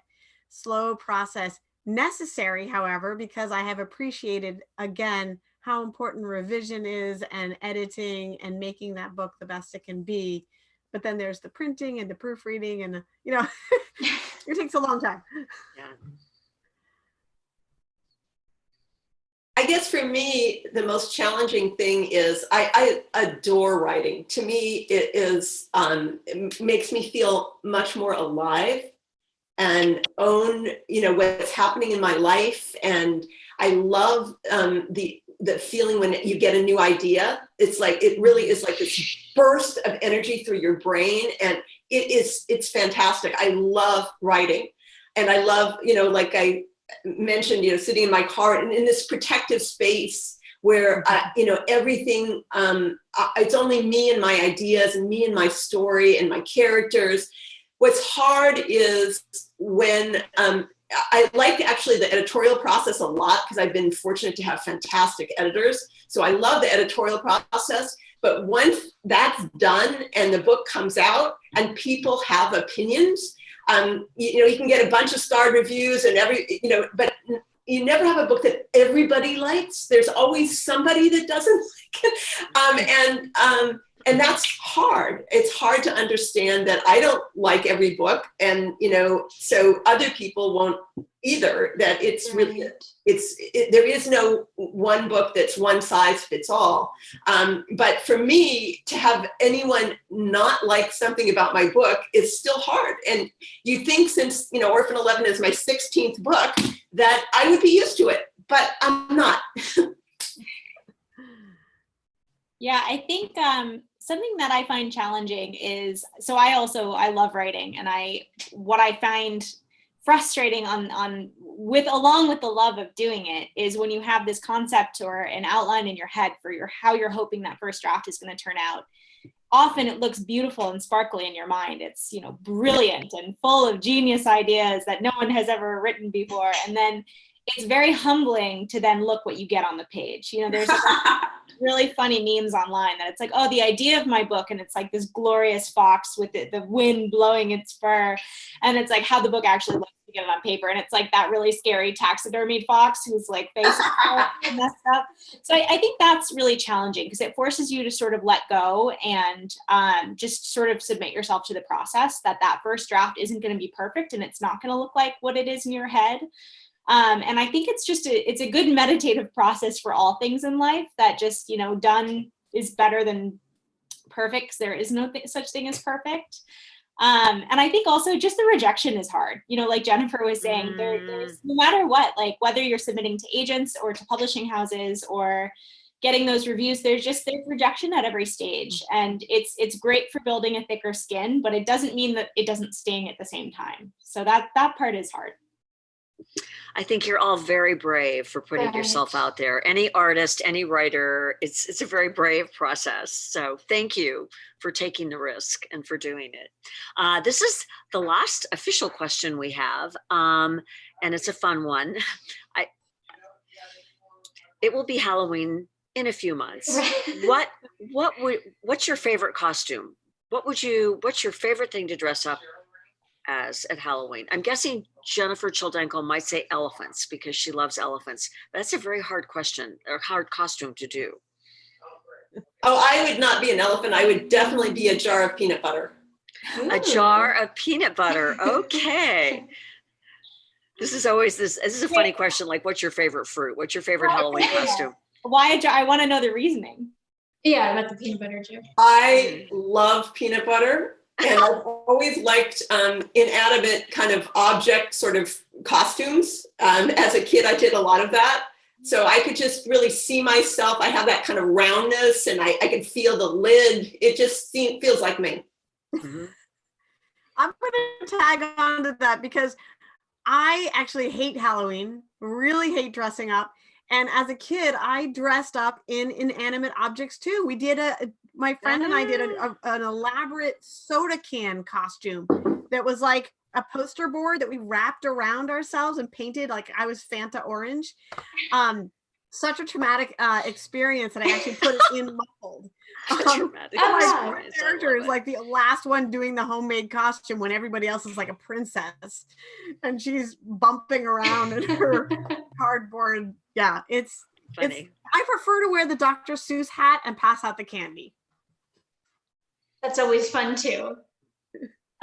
slow process. Necessary, however, because I have appreciated, again, how important revision is, and editing, and making that book the best it can be. But then there's the printing and the proofreading, and you know, it takes a long time. Yeah. I guess for me, the most challenging thing is I adore writing. To me, it makes me feel much more alive and own, you know, what's happening in my life. And I love the feeling when you get a new idea. It's like, it really is like this burst of energy through your brain. And it's fantastic. I love writing. And I love, you know, like I mentioned, you know, sitting in my car and in this protective space where, you know, everything, it's only me and my ideas and me and my story and my characters. What's hard is when I like actually the editorial process a lot because I've been fortunate to have fantastic editors. So I love the editorial process. But once that's done and the book comes out and people have opinions, you can get a bunch of starred reviews and but you never have a book that everybody likes. There's always somebody that doesn't like it. And that's hard. It's hard to understand that I don't like every book, and so other people won't either. That it's really there is no one book that's one size fits all. But for me to have anyone not like something about my book is still hard. And you think since Orphan 11 is my 16th book that I would be used to it, but I'm not. Yeah, I think something that I find challenging is, so I love writing, and what I find frustrating along with the love of doing it is when you have this concept or an outline in your head for how you're hoping that first draft is going to turn out. Often it looks beautiful and sparkly in your mind. It's, brilliant and full of genius ideas that no one has ever written before. And then it's very humbling to then look what you get on the page. There's really funny memes online that it's like, oh, the idea of my book, and it's like this glorious fox with the wind blowing its fur, and it's like how the book actually looks to get it on paper, and it's like that really scary taxidermied fox who's like face messed up. So I think that's really challenging because it forces you to sort of let go and just sort of submit yourself to the process that first draft isn't going to be perfect and it's not going to look like what it is in your head. And I think it's just it's a good meditative process for all things in life, that just, done is better than perfect, because there is no such thing as perfect. And I think also just the rejection is hard. Like Jennifer was saying, there's no matter what, like whether you're submitting to agents or to publishing houses or getting those reviews, there's rejection at every stage. And it's great for building a thicker skin, but it doesn't mean that it doesn't sting at the same time. So that part is hard. I think you're all very brave for putting yourself out there. Any artist, any writer, it's a very brave process. So thank you for taking the risk and for doing it. This is the last official question we have, and it's a fun one. It will be Halloween in a few months. What's your favorite costume? What's your favorite thing to dress up as at Halloween? I'm guessing Jennifer Choldenko might say elephants because she loves elephants. That's a very hard question or hard costume to do. Oh, I would not be an elephant. I would definitely be a jar of peanut butter. A jar of peanut butter. Okay. This is a funny question. Like, what's your favorite fruit? What's your favorite Halloween costume? Why? I want to know the reasoning. Yeah, about the peanut butter too. I love peanut butter. And I've always liked inanimate kind of object sort of costumes. As a kid, I did a lot of that. So I could just really see myself. I have that kind of roundness, and I could feel the lid. It just feels like me. Mm-hmm. I'm going to tag on to that because I actually hate Halloween, really hate dressing up. And as a kid, I dressed up in inanimate objects too. We did my friend and I did an elaborate soda can costume that was like a poster board that we wrapped around ourselves and painted like I was Fanta orange. Such a traumatic experience that I actually put it in muffled. My character is like the last one doing the homemade costume when everybody else is like a princess and she's bumping around in her cardboard. Yeah, it's funny. I prefer to wear the Dr. Seuss hat and pass out the candy. That's always fun too.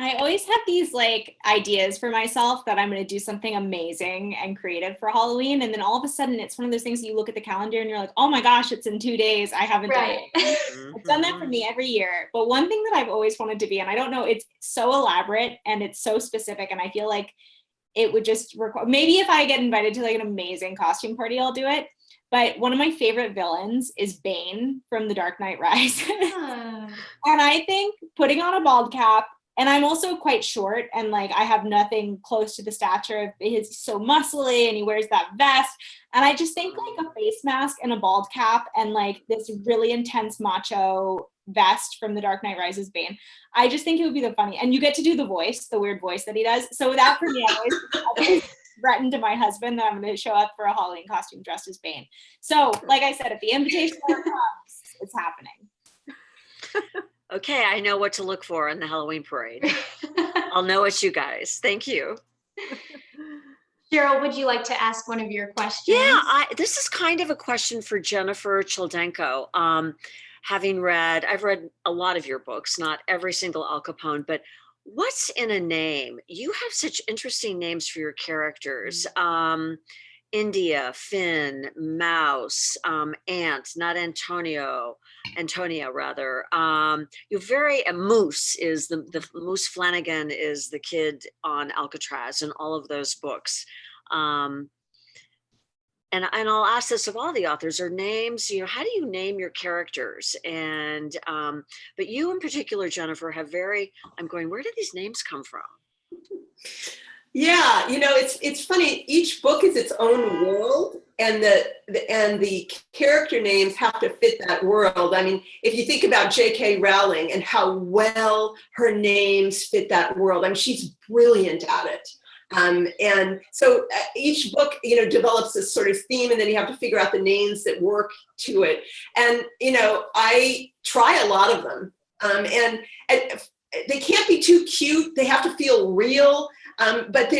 I always have these like ideas for myself that I'm going to do something amazing and creative for Halloween. And then all of a sudden it's one of those things you look at the calendar and you're like, oh my gosh, it's in 2 days. I haven't done it. I've done that for me every year. But one thing that I've always wanted to be, and I don't know, it's so elaborate and it's so specific. And I feel like it would just require, maybe if I get invited to like an amazing costume party, I'll do it. But one of my favorite villains is Bane from The Dark Knight Rises. And I think putting on a bald cap, and I'm also quite short and like I have nothing close to the stature of he's so muscly and he wears that vest. And I just think like a face mask and a bald cap and like this really intense macho vest from The Dark Knight Rises Bane. I just think it would be the funny, and you get to do the voice, the weird voice that he does. So that for me, I always threatened to my husband that I'm going to show up for a Halloween costume dressed as Bane. So, like I said, if the invitation ever comes, it's happening. Okay, I know what to look for in the Halloween parade. I'll know it's you guys. Thank you. Cheryl, would you like to ask one of your questions? Yeah, this is kind of a question for Jennifer Choldenko. I've read a lot of your books, not every single Al Capone, but what's in a name? You have such interesting names for your characters. India, Finn, Mouse, Ant, not Antonia rather. Moose is the Moose Flanagan is the kid on Alcatraz in all of those books. And I'll ask this of all the authors, are names, how do you name your characters? And, but you in particular, Jennifer, I'm going, where did these names come from? Yeah, it's funny. Each book is its own world, and the character names have to fit that world. I mean, if you think about J.K. Rowling and how well her names fit that world, I mean, she's brilliant at it. And so each book, develops this sort of theme, and then you have to figure out the names that work to it. And, I try a lot of them. And they can't be too cute. They have to feel real. But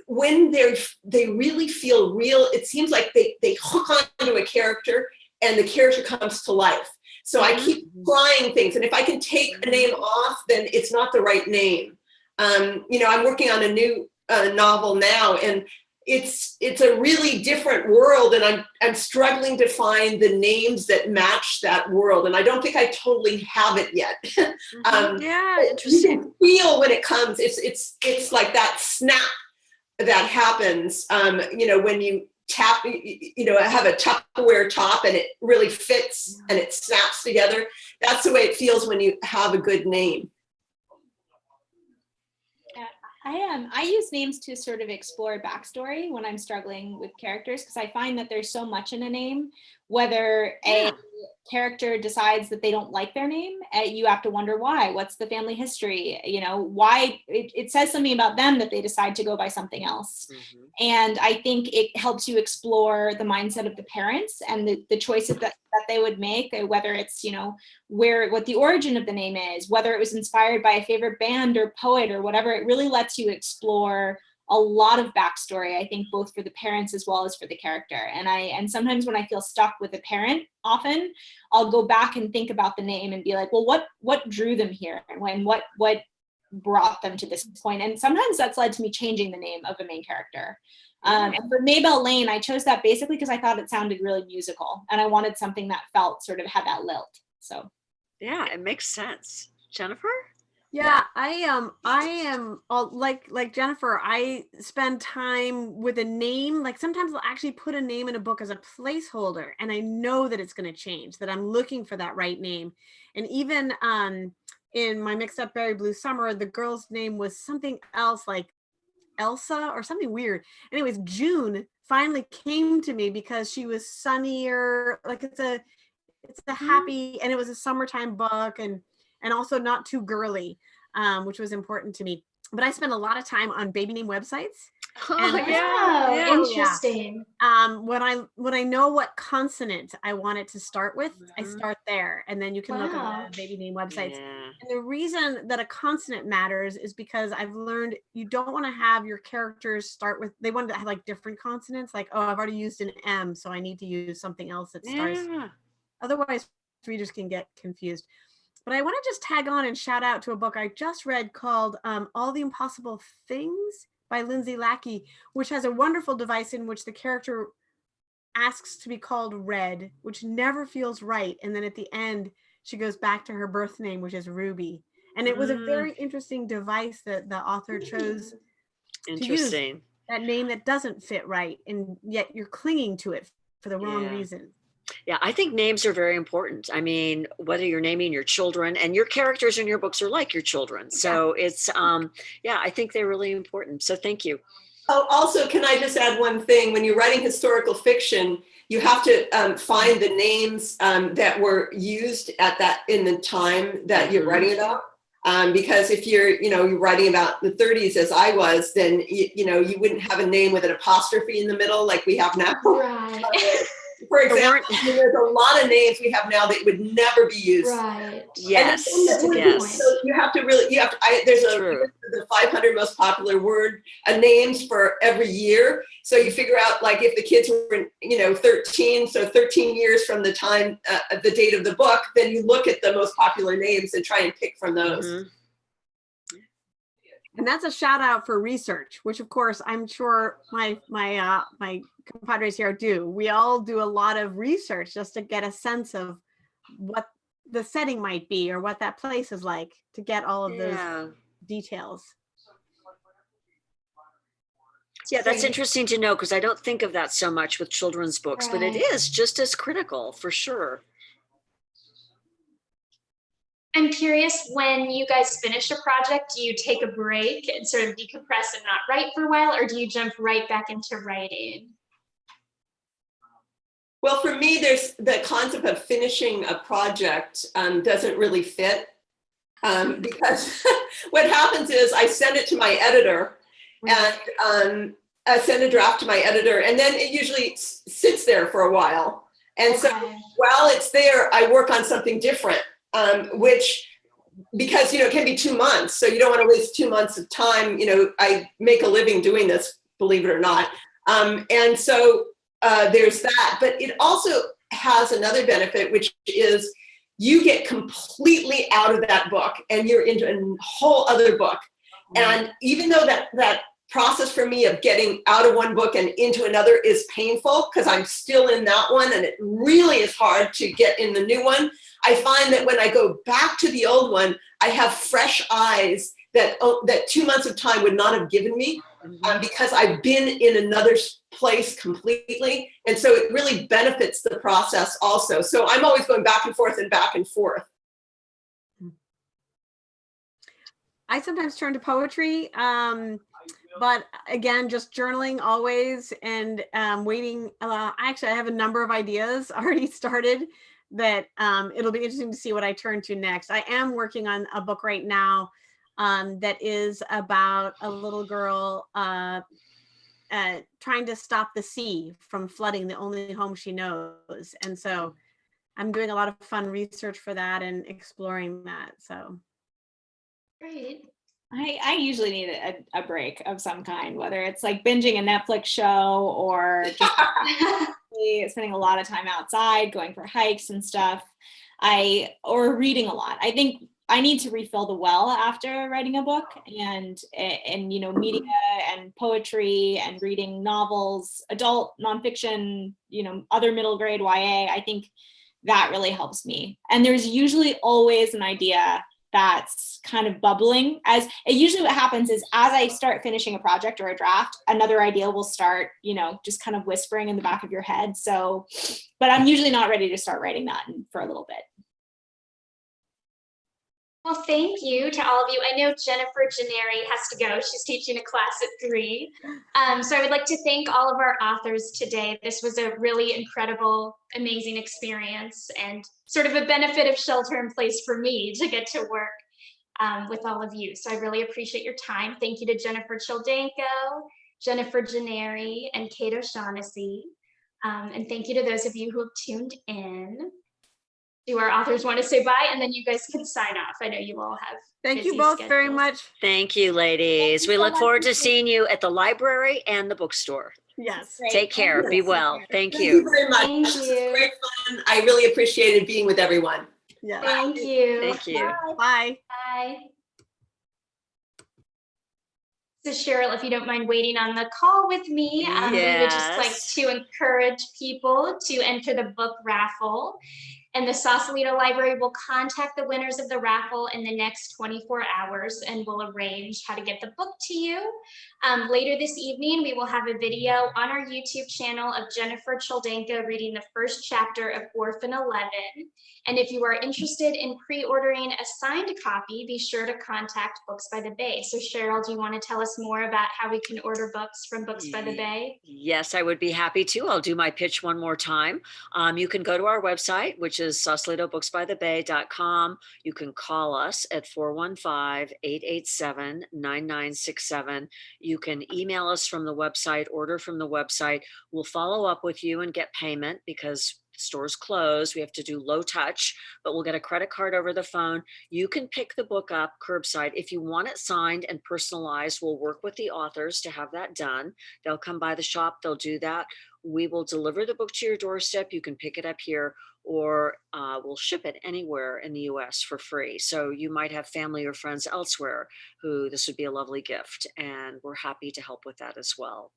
when they really feel real, it seems like they hook onto a character and the character comes to life. So I keep trying things. And if I can take a name off, then it's not the right name. I'm working on a new novel now, and it's a really different world, and I'm struggling to find the names that match that world, and I don't think I totally have it yet. Yeah, interesting. You can feel when it comes. It's like that snap that happens. When you tap, have a Tupperware top and it really fits and it snaps together. That's the way it feels when you have a good name. I use names to sort of explore backstory when I'm struggling with characters, because I find that there's so much in a name. Whether a character decides that they don't like their name, you have to wonder why. What's the family history? Why it says something about them that they decide to go by something else. And I think it helps you explore the mindset of the parents and the choices that they would make, whether it's, what the origin of the name is, whether it was inspired by a favorite band or poet or whatever. It really lets you explore a lot of backstory, I think, both for the parents as well as for the character. And sometimes when I feel stuck with a parent, often I'll go back and think about the name and be like, well, what drew them here, and what brought them to this point? And sometimes that's led to me changing the name of a main character. And for Maybelle Lane, I chose that basically because I thought it sounded really musical, and I wanted something that felt sort of had that lilt. So yeah, it makes sense. Jennifer? Yeah, I am like Jennifer. I spend time with a name. Like sometimes I'll actually put a name in a book as a placeholder, and I know that it's going to change, that I'm looking for that right name. And even in my Mixed Up Berry Blue Summer, the girl's name was something else, like Elsa or something weird. Anyways, June finally came to me because she was sunnier. Like it's a happy, and it was a summertime book, and also not too girly, which was important to me. But I spent a lot of time on baby name websites. Interesting. When I know what consonant I want it to start with, I start there, and then you can look at the baby name websites. Yeah. And the reason that a consonant matters is because I've learned you don't want to have your characters start with, they want to have like different consonants, like, oh, I've already used an M, so I need to use something else that starts. Otherwise, readers can get confused. But I want to just tag on and shout out to a book I just read called All the Impossible Things by Lindsay Lackey, which has a wonderful device in which the character asks to be called Red, which never feels right. And then at the end, she goes back to her birth name, which is Ruby. And it was a very interesting device that the author chose to use, that name that doesn't fit right, and yet you're clinging to it for the wrong reason. Yeah, I think names are very important. I mean, whether you're naming your children, and your characters in your books are like your children. So it's, I think they're really important. So thank you. Oh, also, can I just add one thing? When you're writing historical fiction, you have to find the names that were used in the time that you're writing about. Because if you're writing about the 30s as I was, then you wouldn't have a name with an apostrophe in the middle like we have now. Right. For example, there's a lot of names we have now that would never be used. Right. Yes, That's a good yes. point. So you have to there's True. the 500 most popular names for every year. So you figure out, like, if the kids were 13, so 13 years from the time, the date of the book, then you look at the most popular names and try and pick from those. Mhm. And that's a shout out for research, which of course I'm sure my compadres here do. We all do a lot of research just to get a sense of what the setting might be or what that place is like, to get all of those Yeah. details. Yeah, that's Great. interesting to know, because I don't think of that so much with children's books, but it Right. is just as critical for sure. I'm curious, when you guys finish a project, do you take a break and sort of decompress and not write for a while, or do you jump right back into writing? Well, for me, there's the concept of finishing a project doesn't really fit, because what happens is I send it to my editor, and I send a draft to my editor, and then it usually sits there for a while. And so Okay. while it's there, I work on something different, which, because, it can be 2 months, so you don't want to waste 2 months of time. I make a living doing this, believe it or not. And so there's that, but it also has another benefit, which is you get completely out of that book and you're into a whole other book. And even though that process for me of getting out of one book and into another is painful, because I'm still in that one and it really is hard to get in the new one, I find that when I go back to the old one, I have fresh eyes that 2 months of time would not have given me, because I've been in another place completely. And so it really benefits the process also. So I'm always going back and forth and back and forth. I sometimes turn to poetry, but again, just journaling always, and waiting. Actually, I have a number of ideas already started that it'll be interesting to see what I turn to next. I am working on a book right now that is about a little girl trying to stop the sea from flooding the only home she knows. And so I'm doing a lot of fun research for that and exploring that. So Great. I usually need a break of some kind, whether it's like binging a Netflix show or just spending a lot of time outside, going for hikes and stuff, or reading a lot. I think I need to refill the well after writing a book, and media and poetry and reading novels, adult nonfiction, other middle grade YA. I think that really helps me. And there's usually always an idea that's kind of bubbling. Usually what happens is, as I start finishing a project or a draft, another idea will start, just kind of whispering in the back of your head. So, but I'm usually not ready to start writing that for a little bit. Well, thank you to all of you. I know Jennifer Gennari has to go. She's teaching a class at 3. So I would like to thank all of our authors today. This was a really incredible, amazing experience, and sort of a benefit of shelter in place for me to get to work with all of you. So I really appreciate your time. Thank you to Jennifer Choldenko, Jennifer Gennari, and Kate O'Shaughnessy. And thank you to those of you who have tuned in. Do our authors want to say bye, and then you guys can sign off? I know you all have thank you busy both very schedules. much. Thank you, ladies. Thank you We so look much. forward to seeing you at the library and the bookstore. Yes. Great. Take care. Yes. Be well. Thank Thank you. you very much. Thank This was you. great fun. I really appreciated being with everyone. Yes. Thank you. Thank you. Bye. Bye. So Cheryl, if you don't mind waiting on the call with me, we would just like Yes. to encourage people to enter the book raffle. And the Sausalito Library will contact the winners of the raffle in the next 24 hours, and we'll arrange how to get the book to you. Later this evening, we will have a video on our YouTube channel of Jennifer Choldenko reading the first chapter of Orphan 11. And if you are interested in pre-ordering a signed copy, be sure to contact Books by the Bay. So Cheryl, do you want to tell us more about how we can order books from Books by the Bay? Yes, I would be happy to. I'll do my pitch one more time. You can go to our website, which is is sausalitobooksbythebay.com. You can call us at 415-887-9967. You can email us from the website, order from the website. We'll follow up with you and get payment because stores closed. We have to do low touch, but we'll get a credit card over the phone. You can pick the book up curbside. If you want it signed and personalized, we'll work with the authors to have that done. They'll come by the shop, they'll do that. We will deliver the book to your doorstep. You can pick it up here, or we'll ship it anywhere in the US for free. So you might have family or friends elsewhere who this would be a lovely gift, and we're happy to help with that as well.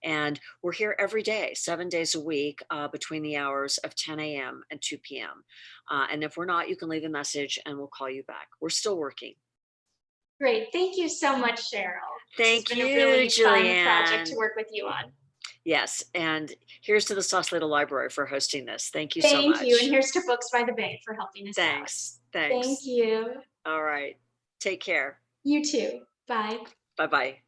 And we're here every day, 7 days a week, between the hours of 10 a.m. and 2 p.m. And if we're not, you can leave a message and we'll call you back. We're still working. Great. Thank you so much, Cheryl. Thank It's you, been a really fun project Julianne. to work with you on. Yes, and here's to the Sausalito Library for hosting this. Thank you so much. Thank you. And here's to Books by the Bay for helping us Thanks. out. Thanks. Thank you. All right. Take care. You too. Bye. Bye-bye.